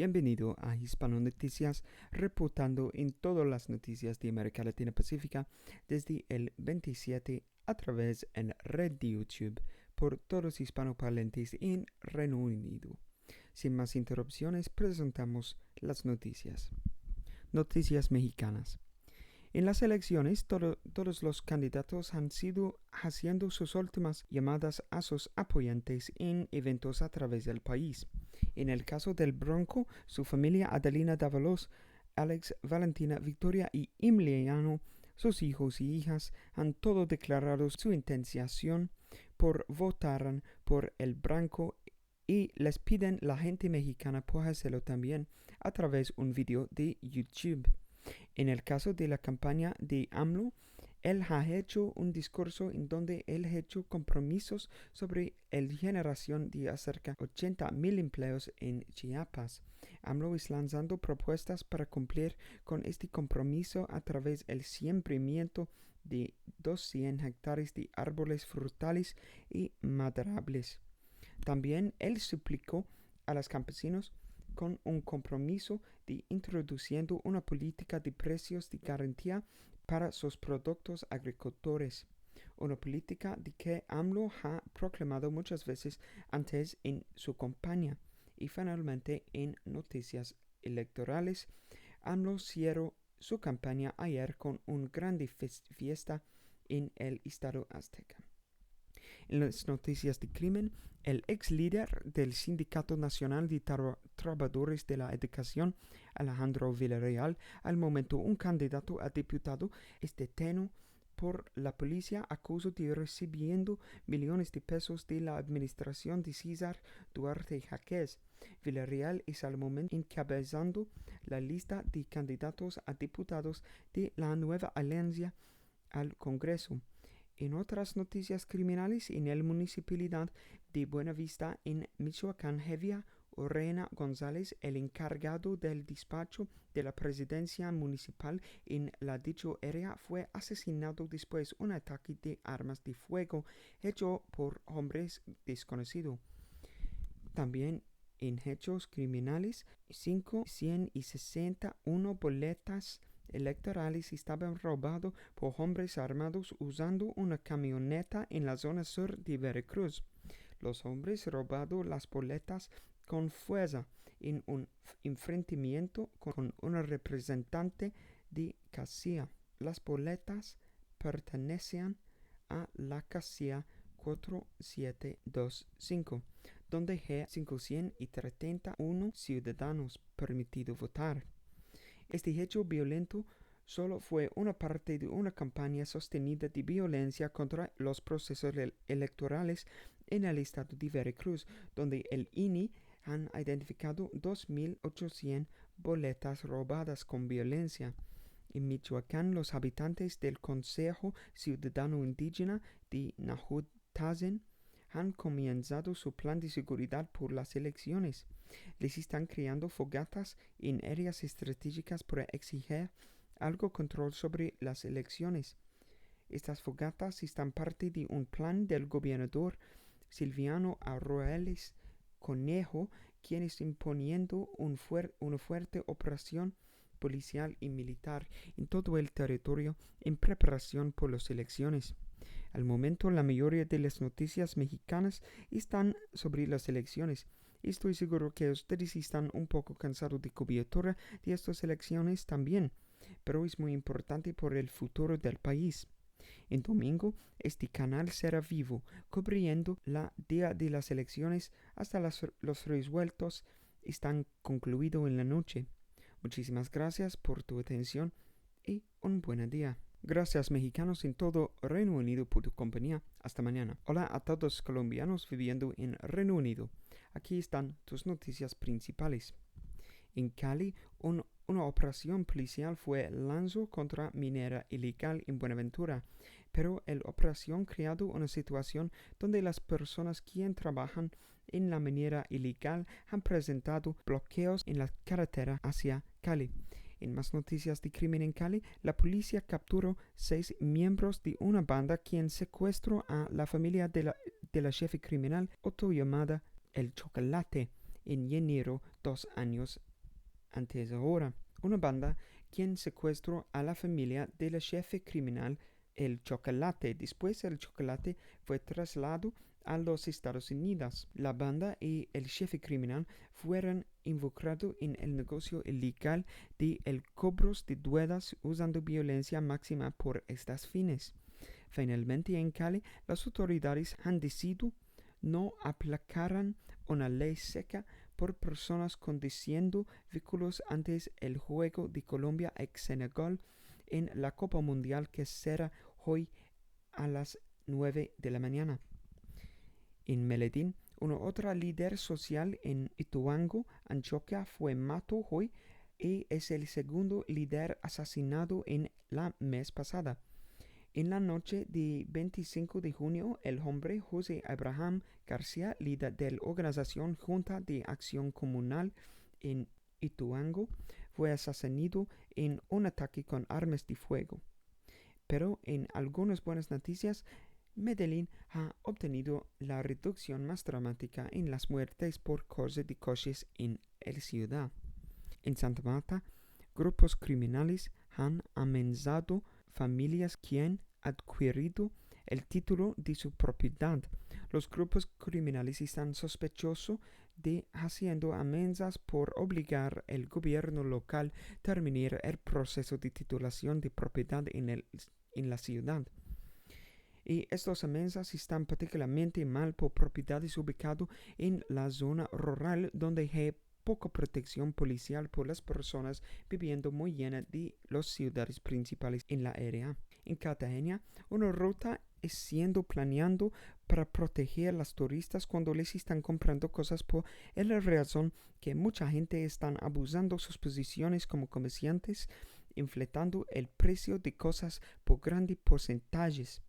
Bienvenido a Hispano Noticias, reportando en todas las noticias de América Latina Pacífica desde el 27 a través en red de YouTube por todos hispanoparlantes en Reino Unido. Sin más interrupciones, presentamos las noticias. Noticias mexicanas. En las elecciones, todos los candidatos han sido haciendo sus últimas llamadas a sus apoyantes en eventos a través del país. En el caso del Bronco, su familia Adelina Dávalos, Alex, Valentina, Victoria y Emiliano, sus hijos y hijas, han todo declarado su intención por votar por el Bronco y les piden la gente mexicana por hacerlo también a través de un video de YouTube. En el caso de la campaña de AMLO, él ha hecho un discurso en donde él ha hecho compromisos sobre la generación de acerca de 80,000 empleos en Chiapas. AMLO está lanzando propuestas para cumplir con este compromiso a través del sembramiento de 200 hectáreas de árboles frutales y maderables. También él suplicó a los campesinos con un compromiso de introduciendo una política de precios de garantía para sus productos agricultores, una política de que AMLO ha proclamado muchas veces antes en su campaña. Y finalmente, en noticias electorales, AMLO cerró su campaña ayer con una grande fiesta en el estado azteca. En las noticias de crimen, el ex líder del Sindicato Nacional de Trabajadores de la Educación, Alejandro Villarreal, al momento un candidato a diputado, es detenido por la policía acusado de recibiendo millones de pesos de la administración de César Duarte Jaquez. Villarreal es al momento encabezando la lista de candidatos a diputados de la nueva alianza al Congreso. En otras noticias criminales, en la municipalidad de Buenavista, en Michoacán, Javier Orena González, el encargado del despacho de la presidencia municipal en la dicha área, fue asesinado después de un ataque de armas de fuego hecho por hombres desconocidos. También en hechos criminales, 561 boletas electorales estaban robados por hombres armados usando una camioneta en la zona sur de Veracruz. Los hombres robaron las boletas con fuerza en un enfrentamiento con una representante de casilla. Las boletas pertenecían a la casilla 4725, donde hay 531 ciudadanos permitidos votar. Este hecho violento solo fue una parte de una campaña sostenida de violencia contra los procesos electorales en el estado de Veracruz, donde el INE han identificado 2,800 boletas robadas con violencia. En Michoacán, los habitantes del Consejo Ciudadano Indígena de Nahuatl han comenzado su plan de seguridad por las elecciones. Les están creando fogatas en áreas estratégicas para exigir algo control sobre las elecciones. Estas fogatas están parte de un plan del gobernador Silviano Aureoles Conejo, quien está imponiendo una fuerte operación policial y militar en todo el territorio en preparación por las elecciones. Al momento, la mayoría de las noticias mexicanas están sobre las elecciones. Estoy seguro que ustedes están un poco cansados de cobertura de estas elecciones también, pero es muy importante por el futuro del país. En domingo, este canal será vivo, cubriendo la día de las elecciones hasta los resueltos están concluidos en la noche. Muchísimas gracias por tu atención y un buen día. Gracias mexicanos en todo Reino Unido por tu compañía. Hasta mañana. Hola a todos colombianos viviendo en Reino Unido. Aquí están tus noticias principales. En Cali, una operación policial fue lanzada contra minera ilegal en Buenaventura, pero la operación ha creado una situación donde las personas que trabajan en la minera ilegal han presentado bloqueos en la carretera hacia Cali. En más noticias de crimen en Cali, la policía capturó 6 miembros de una banda quien secuestró a la familia de la jefe criminal autollamada El Chocolate en enero 2 años Antes ahora, una banda quien secuestró a la familia del jefe criminal El Chocolate. Después el Chocolate fue trasladado a los Estados Unidos. La banda y el jefe criminal fueron involucrados en el negocio ilegal de el cobros de deudas usando violencia máxima por estos fines. Finalmente en Cali, las autoridades han decidido no aplicarán una ley seca por personas conduciendo vehículos antes el juego de Colombia ex Senegal en la Copa Mundial que será hoy a las 9 de la mañana. En Medellín, una otra líder social en Ituango, Antioquia, fue matado hoy y es el segundo líder asesinado en la mes pasada. En la noche de 25 de junio, el hombre José Abraham García, líder de la organización Junta de Acción Comunal en Ituango, fue asesinado en un ataque con armas de fuego. Pero en algunas buenas noticias, Medellín ha obtenido la reducción más dramática en las muertes por causa de coches en la ciudad. En Santa Marta, grupos criminales han amenazado familias que han adquirido el título de su propiedad. Los grupos criminales están sospechosos de haciendo amenazas por obligar al gobierno local a terminar el proceso de titulación de propiedad en la ciudad. Y estas amenazas están particularmente mal por propiedades ubicadas en la zona rural donde hay poca protección policial por las personas viviendo muy llena de las ciudades principales en la área. En Cartagena, una ruta es siendo planeado para proteger a los turistas cuando les están comprando cosas por la razón que mucha gente está abusando sus posiciones como comerciantes, inflando el precio de cosas por grandes porcentajes.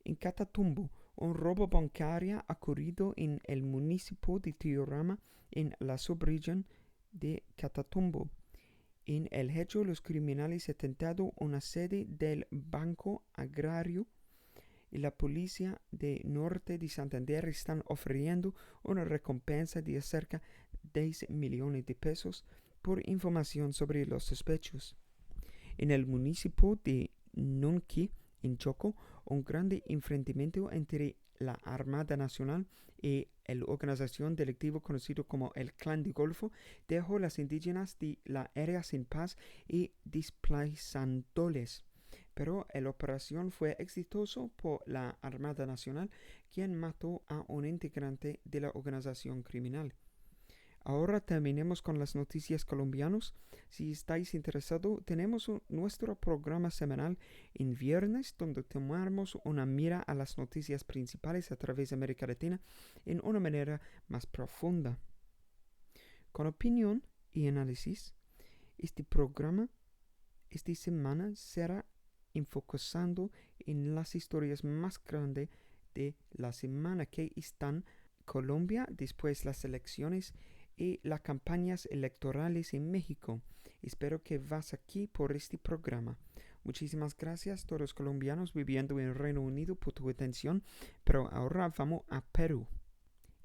En Catatumbo, un robo bancario ha ocurrido en el municipio de Tiurama, en la subregión de Catatumbo. En el hecho, los criminales han tentado una sede del Banco Agrario y la policía de Norte de Santander están ofreciendo una recompensa de cerca de 10 millones de pesos por información sobre los sospechosos. En el municipio de Nunqui, en Choco, un grande enfrentamiento entre la Armada Nacional y la organización delictiva conocida como el Clan de Golfo dejó a los indígenas de la área sin paz y desplazándoles. Pero la operación fue exitosa por la Armada Nacional, quien mató a un integrante de la organización criminal. Ahora terminemos con las noticias colombianas. Si estáis interesados, tenemos nuestro programa semanal en viernes donde tomamos una mira a las noticias principales a través de América Latina en una manera más profunda. Con opinión y análisis, este programa esta semana será enfocando en las historias más grandes de la semana que están Colombia después las elecciones y las campañas electorales en México. Espero que vas aquí por este programa. Muchísimas gracias a todos los colombianos viviendo en el Reino Unido por tu atención, pero ahora vamos a Perú.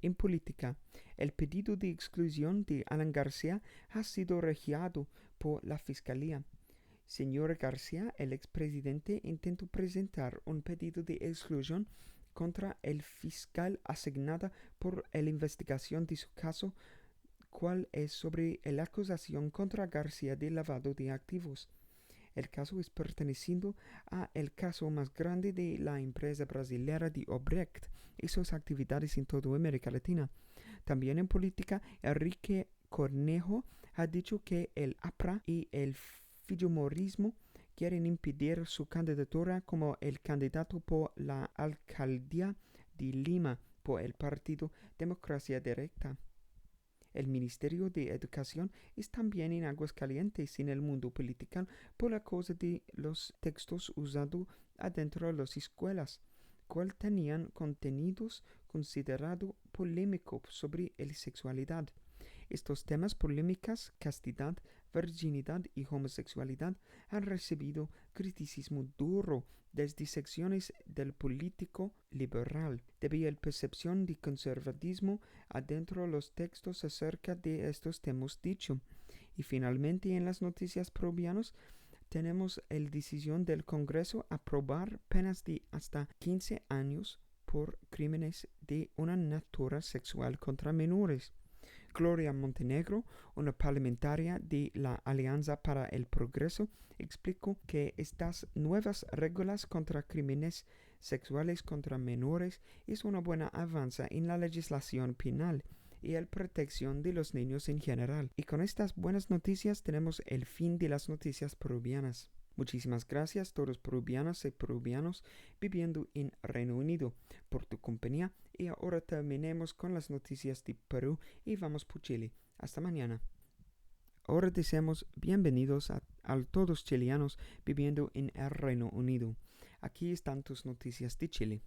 En política, el pedido de exclusión de Alan García ha sido rechazado por la Fiscalía. Señor García, el expresidente, intentó presentar un pedido de exclusión contra el fiscal asignada por la investigación de su caso, cual es sobre la acusación contra García de lavado de activos. El caso es perteneciendo a el caso más grande de la empresa brasileña de Odebrecht y sus actividades en toda América Latina. También en política, Enrique Cornejo ha dicho que el APRA y el fujimorismo quieren impedir su candidatura como el candidato por la alcaldía de Lima por el partido Democracia Directa. El Ministerio de Educación es también en aguas calientes en el mundo político por la causa de los textos usados adentro de las escuelas, cual tenían contenidos considerados polémicos sobre la sexualidad. Estos temas polémicas, castidad, virginidad y homosexualidad han recibido criticismo duro desde secciones del político liberal, debido a la percepción de conservatismo adentro de los textos acerca de estos temas dicho. Y finalmente en las noticias peruvianas tenemos la decisión del Congreso aprobar penas de hasta 15 años por crímenes de una naturaleza sexual contra menores. Gloria Montenegro, una parlamentaria de la Alianza para el Progreso, explicó que estas nuevas reglas contra crímenes sexuales contra menores es una buena avance en la legislación penal y la protección de los niños en general. Y con estas buenas noticias tenemos el fin de las noticias peruvianas. Muchísimas gracias a todos peruvianas y peruvianos viviendo en Reino Unido por tu compañía. Y ahora terminemos con las noticias de Perú y vamos por Chile. Hasta mañana. Ahora deseamos bienvenidos a todos chileanos viviendo en el Reino Unido. Aquí están tus noticias de Chile.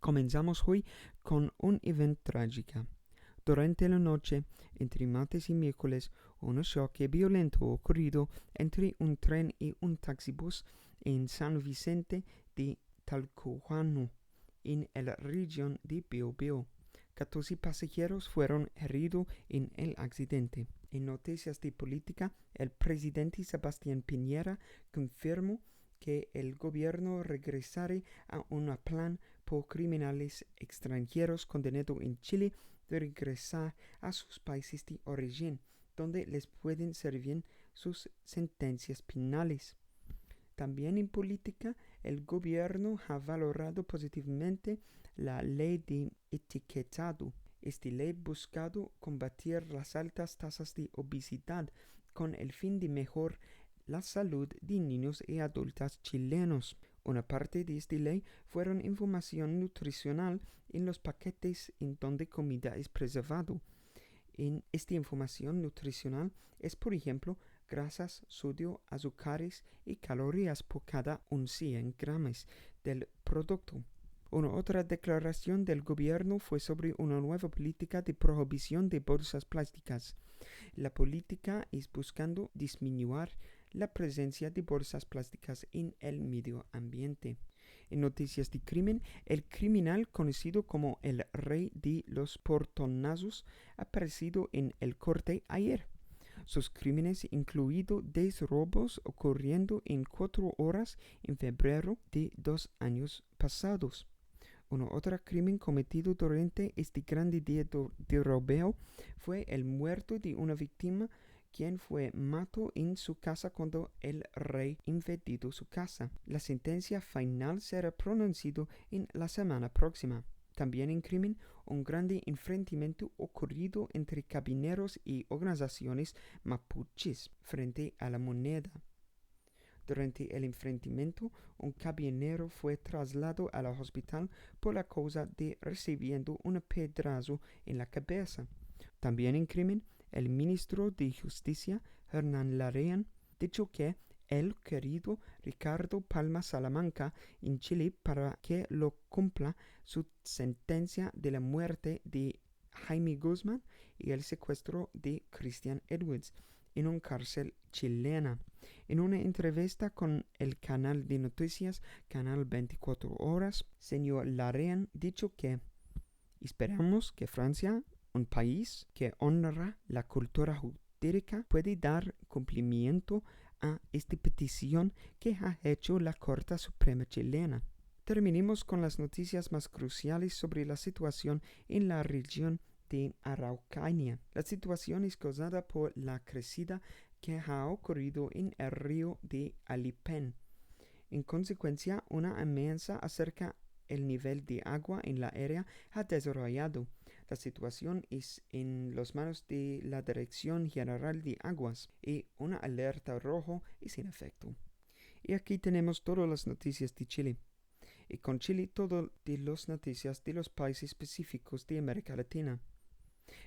Comenzamos hoy con un evento trágico. Durante la noche, entre martes y miércoles, un choque violento ocurrido entre un tren y un taxibús en San Vicente de Talcahuano, en la región de Biobío. 14 pasajeros fueron heridos en el accidente. En noticias de política, el presidente Sebastián Piñera confirmó que el gobierno regresará a un plan por criminales extranjeros condenados en Chile de regresar a sus países de origen, donde les pueden servir sus sentencias penales. También en política, el gobierno ha valorado positivamente la ley de etiquetado. Esta ley busca combatir las altas tasas de obesidad con el fin de mejorar la salud de niños y adultos chilenos. Una parte de esta ley fueron información nutricional en los paquetes en donde comida es preservado. En esta información nutricional es, por ejemplo, grasas, sodio, azúcares y calorías por cada 100 gramos del producto. Una otra declaración del gobierno fue sobre una nueva política de prohibición de bolsas plásticas. La política es buscando disminuir la presencia de bolsas plásticas en el medio ambiente. En noticias de crimen, el criminal conocido como el rey de los portonazos ha aparecido en el corte ayer. Sus crímenes incluido 10 robos ocurriendo en 4 horas en febrero de 2 años pasados. Un otro crimen cometido durante este grande día de robeo fue el muerto de una víctima quien fue matado en su casa cuando el rey invadió su casa. La sentencia final será pronunciada en la semana próxima. También en crimen, un grande enfrentamiento ocurrido entre carabineros y organizaciones mapuches frente a la moneda. Durante el enfrentamiento, un carabinero fue trasladado al hospital por la causa de recibiendo un pedrazo en la cabeza. También en crimen, el ministro de Justicia, Hernán Larraín, dijo que el querido Ricardo Palma Salamanca en Chile para que lo cumpla su sentencia de la muerte de Jaime Guzmán y el secuestro de Christian Edwards en una cárcel chilena. En una entrevista con el canal de noticias Canal 24 Horas, señor Larraín dijo que esperamos que Francia, un país que honra la cultura jurídica, puede dar cumplimiento a esta petición que ha hecho la Corte Suprema chilena. Terminemos con las noticias más cruciales sobre la situación en la región de Araucanía. La situación es causada por la crecida que ha ocurrido en el río de Alipén. En consecuencia, una amenaza acerca el nivel de agua en la área ha desarrollado. La situación es en las manos de la Dirección General de Aguas y una alerta rojo es en efecto. Y aquí tenemos todas las noticias de Chile. Y con Chile todas las noticias de los países específicos de América Latina.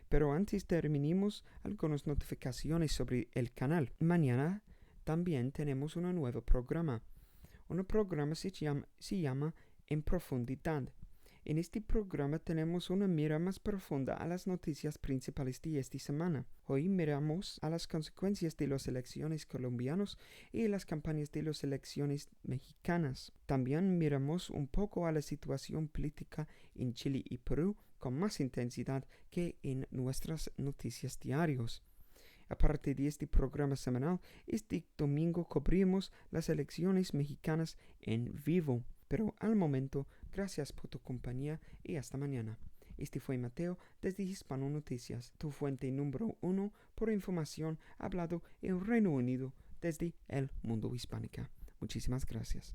Pero antes terminemos algunas notificaciones sobre el canal. Mañana también tenemos un nuevo programa. Un programa se llama En Profundidad. En este programa tenemos una mira más profunda a las noticias principales de esta semana. Hoy miramos a las consecuencias de las elecciones colombianas y las campañas de las elecciones mexicanas. También miramos un poco a la situación política en Chile y Perú con más intensidad que en nuestras noticias diarias. Aparte de este programa semanal, este domingo cubrimos las elecciones mexicanas en vivo. Pero al momento, gracias por tu compañía y hasta mañana. Este fue Mateo desde Hispano Noticias, tu fuente número 1 por información hablado en Reino Unido desde el mundo hispánica. Muchísimas gracias.